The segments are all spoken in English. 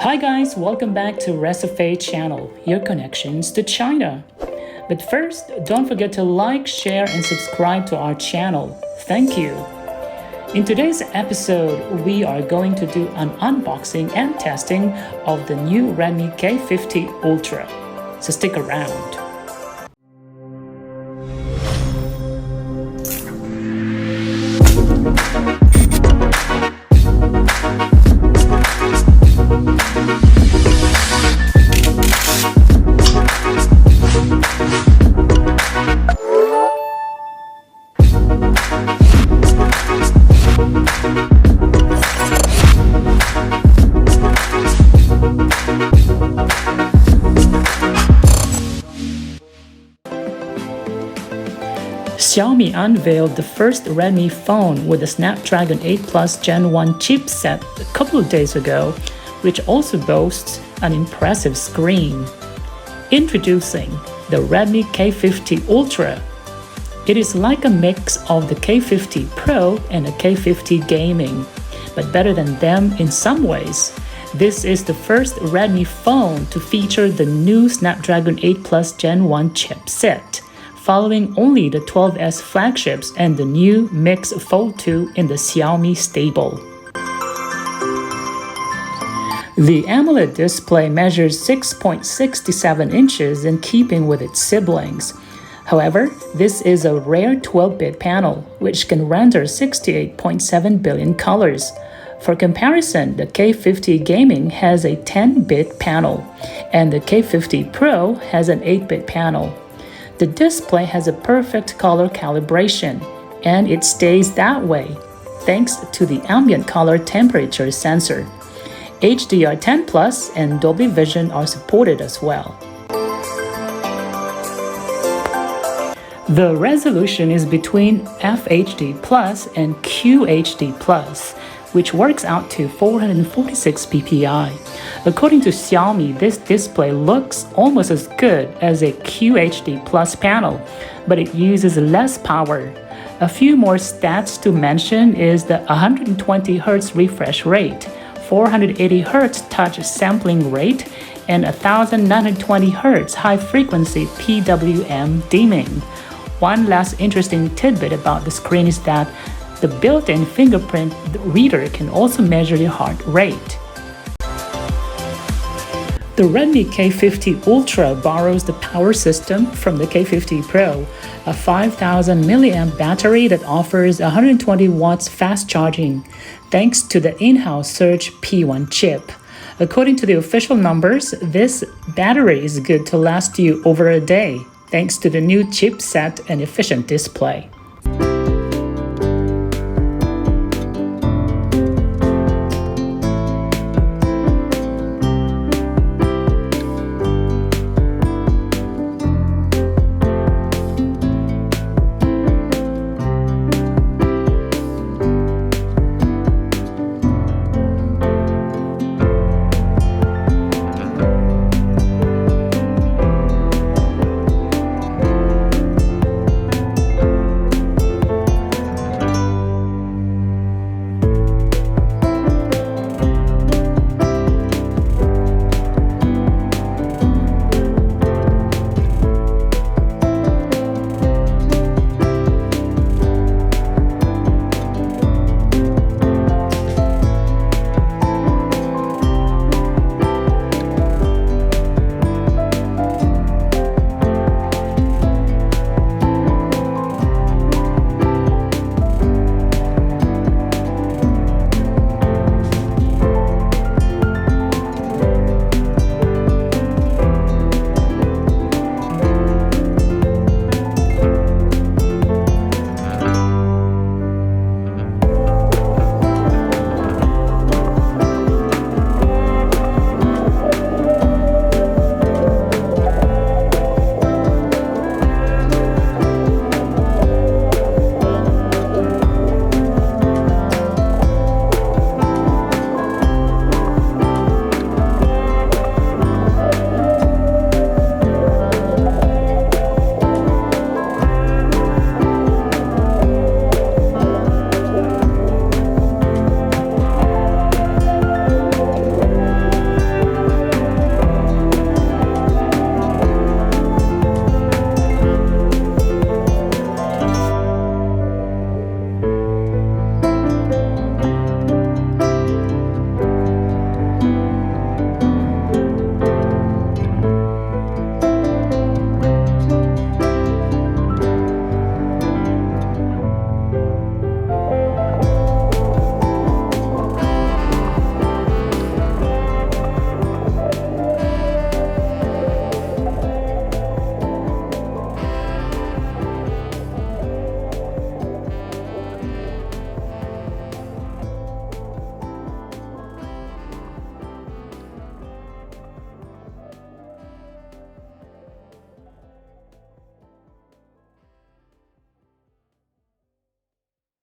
Hi guys, welcome back to Recipe channel, your connections to China. But first, don't forget to like, share, and subscribe to our channel. Thank you. In today's episode, we are going to do an unboxing and testing of the new Redmi K50 Ultra. So stick around. Xiaomi unveiled the first Redmi phone with the Snapdragon 8 Plus Gen 1 chipset a couple of days ago, which also boasts an impressive screen. Introducing the Redmi K50 Ultra. It is like a mix of the K50 Pro and the K50 Gaming, but better than them in some ways. This is the first Redmi phone to feature the new Snapdragon 8 Plus Gen 1 chipset, following only the 12S flagships and the new Mix Fold 2 in the Xiaomi stable. The AMOLED display measures 6.67 inches in keeping with its siblings. However, this is a rare 12-bit panel, which can render 68.7 billion colors. For comparison, the K50 Gaming has a 10-bit panel, and the K50 Pro has an 8-bit panel. The display has a perfect color calibration, and it stays that way, thanks to the ambient color temperature sensor. HDR10 Plus and Dolby Vision are supported as well. The resolution is between FHD Plus and QHD Plus, which works out to 446 ppi. According to Xiaomi, this display looks almost as good as a QHD Plus panel, but it uses less power. A few more stats to mention is the 120Hz refresh rate, 480Hz touch sampling rate, and 1920Hz high-frequency PWM dimming. One last interesting tidbit about the screen is that the built-in fingerprint reader can also measure your heart rate. The Redmi K50 Ultra borrows the power system from the K50 Pro, a 5000 mAh battery that offers 120 watts fast charging, thanks to the in-house Surge P1 chip. According to the official numbers, this battery is good to last you over a day, thanks to the new chipset and efficient display.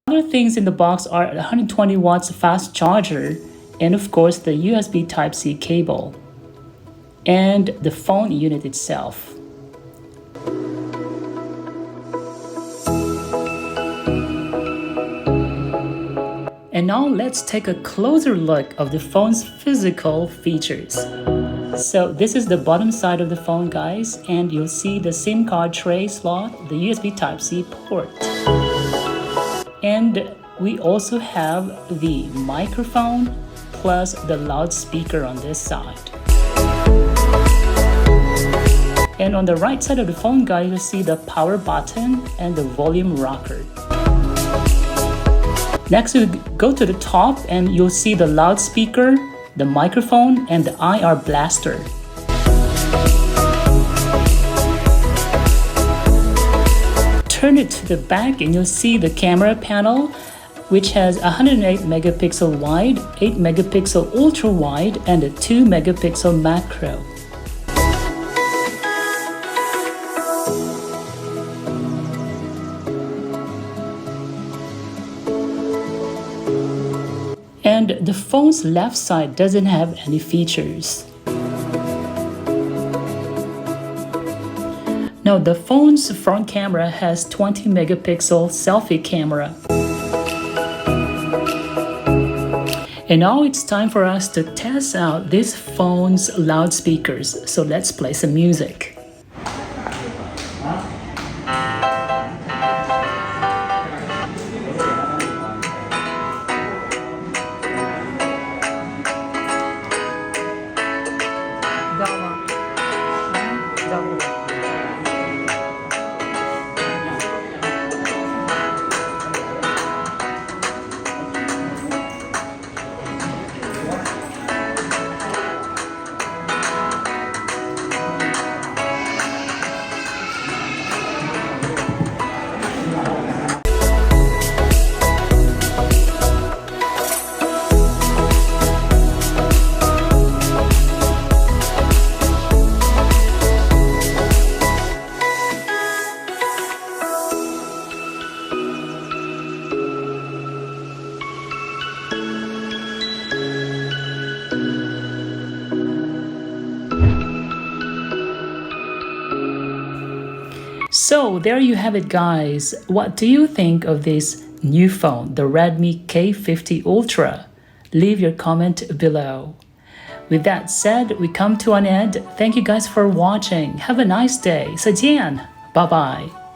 Other things in the box are 120 watts fast charger, and of course the USB Type-C cable, and the phone unit itself. And now let's take a closer look of the phone's physical features. So this is the bottom side of the phone, guys, and you'll see the SIM card tray slot, the USB Type-C port. And we also have the microphone plus the loudspeaker on this side. And on the right side of the phone, guys, you'll see the power button and the volume rocker. Next, we go to the top and you'll see the loudspeaker, the microphone, and the IR blaster. Turn it to the back and you'll see the camera panel, which has 108 megapixel wide, 8 megapixel ultra wide, and a 2 megapixel macro. And the phone's left side doesn't have any features. Now the phone's front camera has 20 megapixel selfie camera. And now it's time for us to test out this phone's loudspeakers. So let's play some music. So there you have it, guys. What do you think of this new phone, the Redmi K50 Ultra? Leave your comment below. With that said, we come to an end. Thank you guys for watching. Have a nice day. 再见. Bye bye.